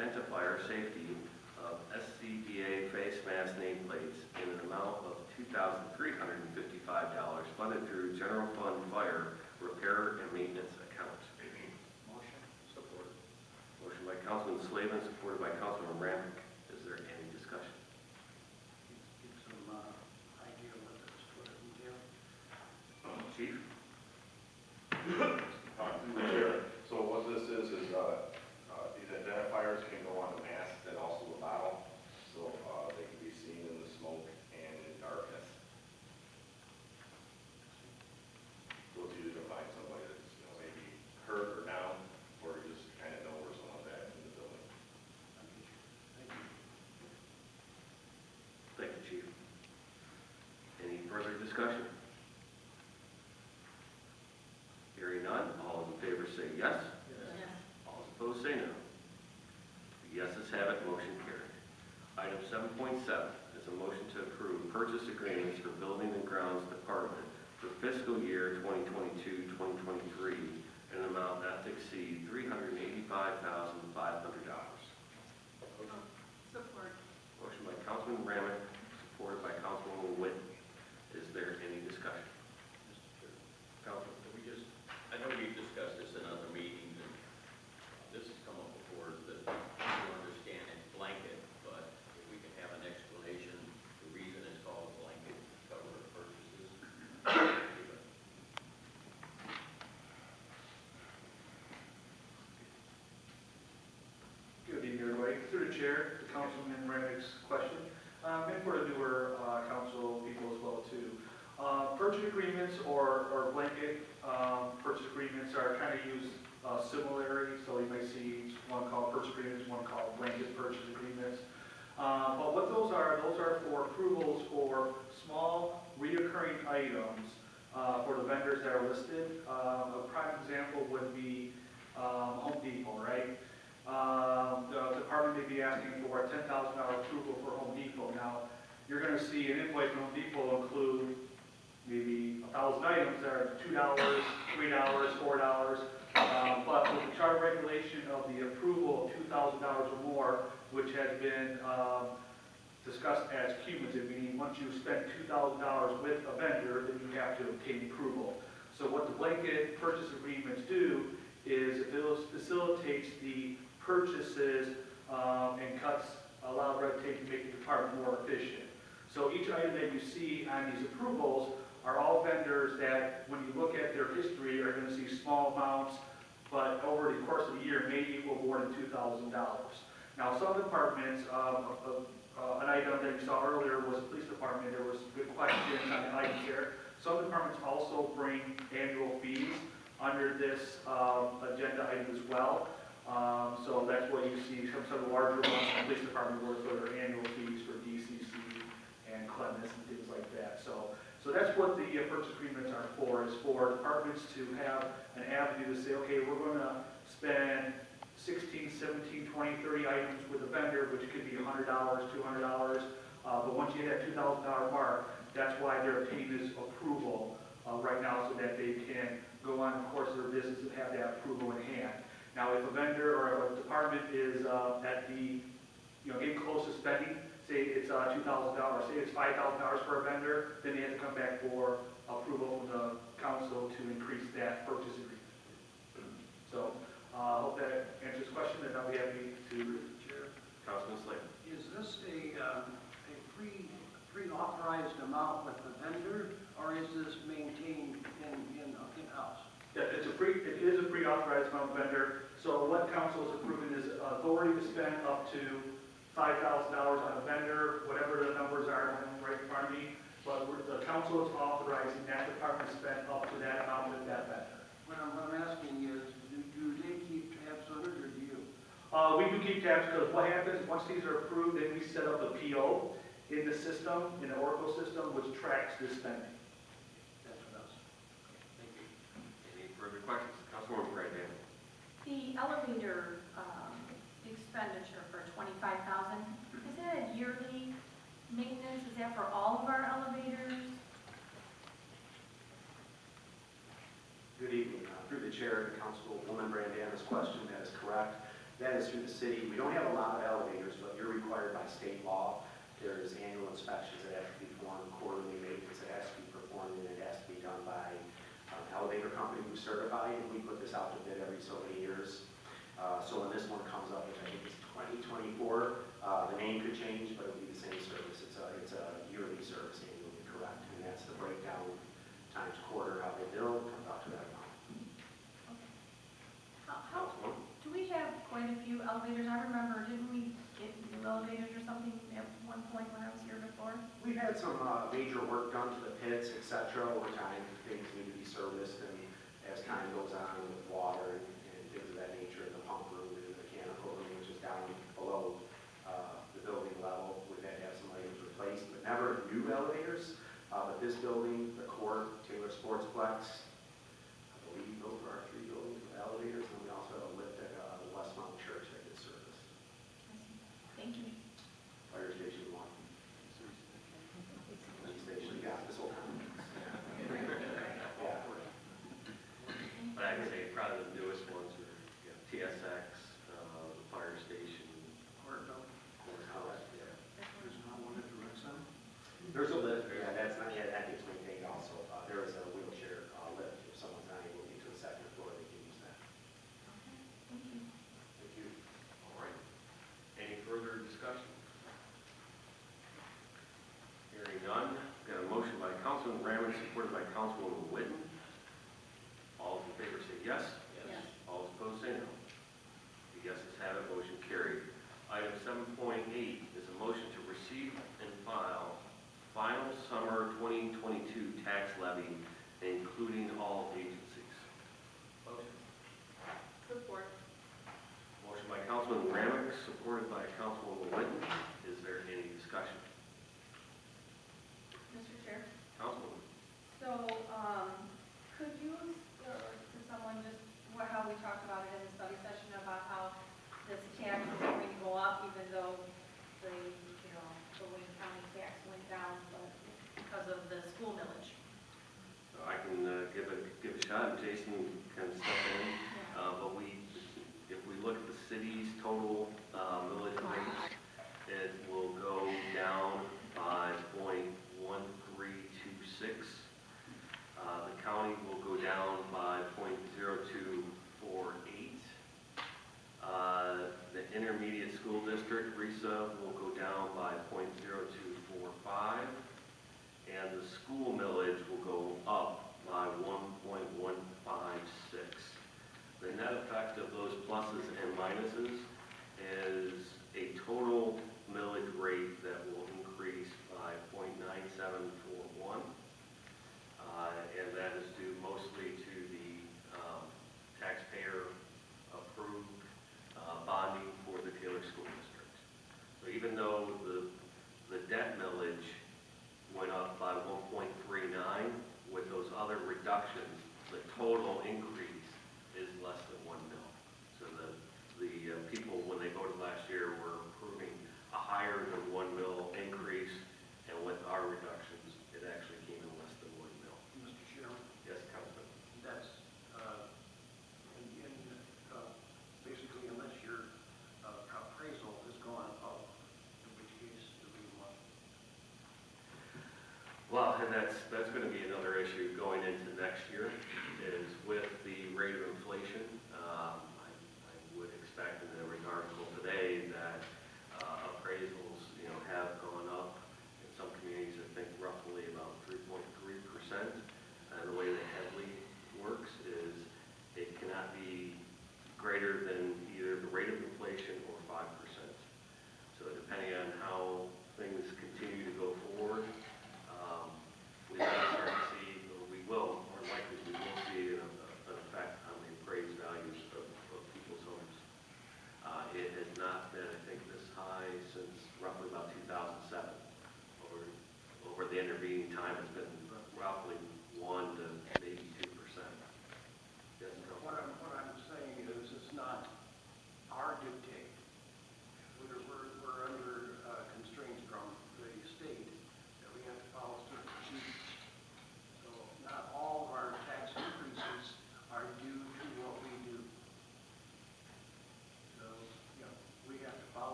Identifire safety of SCBA face mask nameplates in an amount of $2,355 funded through General Fund Fire Repair and Maintenance account. Motion. Support. Motion by Councilman Slaven, supported by Councilman Ramick. Is there any discussion? Give some idea what it entails. Chief? Through the chair. So what this is these identifiers can go on the mask and also the bottle, so they can be seen in the smoke and in darkness. So it's easy to find somebody that's maybe hurt or down, or you just kind of know where someone's at in the building. Thank you, Chief. Any further discussion? Hearing none, all those in favor say yes. Yes. All those opposed say no. The yeses have it, motion carried. Item 7.7 is a motion to approve purchase agreements for Building and Grounds Department for fiscal year 2022-2023 in an amount not to exceed $385,500. Support. Motion by Councilman Ramick, supported by Councilwoman Whitten. Is there any discussion? Mr. Chair, Councilman? I know we've discussed this in other meetings, and this has come up before, that people understand it's blanket, but if we can have an explanation, the reason it's called blanket, cover of purchases. Good evening, everybody. Through the chair, to Councilman Remick's question, and for the newer council people as well too. Purchase agreements or blanket purchase agreements are kind of used similarly, so you may see one called purchase agreements, one called blanket purchase agreements. But what those are for approvals for small reoccurring items for the vendors that are listed. A prime example would be Home Depot, right? The department may be asking for a $10,000 approval for Home Depot. Now, you're going to see an invoice from Home Depot include maybe 1,000 items that are $2, $3, $4. But with the charter regulation of the approval of $2,000 or more, which has been discussed as cumulative, meaning once you spend $2,000 with a vendor, then you have to obtain approval. So what the blanket purchase agreements do is it facilitates the purchases and cuts a lot of red tape to make the department more efficient. So each item that you see on these approvals are all vendors that, when you look at their history, are going to see small amounts, but over the course of the year may equal more than $2,000. Now, some departments, an item that you saw earlier was the police department. There was good questions on the items there. Some departments also bring annual fees under this agenda item as well. So that's what you see some of the larger ones in the police department work for their annual fees for DCC and cleanliness and things like that. So that's what the purchase agreements are for, is for departments to have an avenue to say, okay, we're going to spend 16, 17, 20, 30 items with a vendor, which could be $100, $200. But once you hit that $2,000 mark, that's why they're obtaining this approval right now, so that they can go on the course of their business and have that approval in hand. Now, if a vendor or a department is at the, getting close to spending, say it's $2,000, say it's $5,000 for a vendor, then they have to come back for approval from the council to increase that purchase agreement. So, I hope that answers the question, and I'll be happy to chair. Councilman Slaven. Is this a pre-authorized amount with the vendor, or is this maintained in-house? Yeah, it is a pre-authorized amount vendor. So what council is approving is authority to spend up to $5,000 on a vendor, whatever the numbers are, I don't right in front of me. But the council is authorizing that department to spend up to that amount with that vendor. What I'm asking is, do they keep tabs on it, or do you? We do keep tabs, because what happens, once these are approved, then we set up a PO in the system, in the Oracle system, which tracks the spending. That's what I was. Thank you. Any further questions? Councilwoman Brandon. The elevator expenditure for $25,000, is that a yearly maintenance? Is that for all of our elevators? Good evening. Through the chair to Councilwoman Brandana's question, that is correct. That is through the city. We don't have a by state law. There's annual inspections that have to be performed, quarterly maintenance that has to be performed, and it has to be done by an elevator company who's certified, and we put this out to bid every so many years. So when this one comes up, which I think is 2024, the name could change, but it'll be the same service. It's a yearly service, annually, correct? And that's the breakdown times quarter, how they bill, comes out to that amount. How, do we have quite a few elevators? I remember, didn't we get new elevators or something at one point when I was here before? We've had some major work done to the pits, et cetera, over time. Things need to be serviced, and as time goes on with water and things of that nature, in the pump room and the mechanical room, which is down below the building level, we've had to have some items replaced, but never new elevators. But this building, the court, Taylor Sportsplex, I believe those are our 3 buildings with elevators, and we also have a lift at the Westmount Church that gets serviced. Thank you. Fire station 1. Police station, we got this whole time. Yeah. But I would say probably the newest ones are TSX, the fire station. Yeah. There's not one at the rec center? There's a lift, yeah, that's not yet, that gets maintained also. There is a wheelchair lift, if someone's not able to get to the second floor, they can use that. Thank you. Thank you. All right. Any further discussion? Hearing none, got a motion by Councilman Ramey, supported by Councilwoman Witten. All in favor say yes. Yes. All opposed say no. The yeses have it, motion carried. Item 7.8 is a motion to receive and file final summer 2022 tax levy, including all agencies. Motion. Support. Motion by Councilman Ramey, supported by Councilwoman Witten. Is there any discussion? Mr. Chair? Councilwoman? So, could you, or could someone just, how we talked about it in the study session about how this tax is going to go up even though the Wayne County tax went down, but because of the school millage? I can give a shot, and Jason can step in. But if we look at the city's total millage rate, it will go down by 0.1326. The county will go down by 0.0248. The intermediate school district, RISA, will go down by 0.0245. And the school millage will go up by 1.156. The net effect of those pluses and minuses is a total millage rate that will increase by 0.9741. And that is due mostly to the taxpayer-approved bonding for the Taylor School District. So even though the debt millage went up by 1.39, with those other reductions, the total increase is less than 1 mil. So the people, when they voted last year, were approving a higher than 1 mil increase, and with our reductions, it actually came in less than 1 mil. Mr. Chairman, Yes, Councilman? that's, basically unless your appraisal has gone up, in which case do we want? Well, and that's going to be another issue going into next year, is with the rate of inflation. I would expect in every article today that appraisals, have gone up in some communities, I think roughly about 3.3%. And the way that Headley works is it cannot be greater than either the rate of inflation or 5%. So depending on how things continue to go forward, we will start to see, or we will, more likely, we will see an effect on the appraised values of people's homes. It has not been, I think, this high since roughly about 2007. Over the intervening time, it's been roughly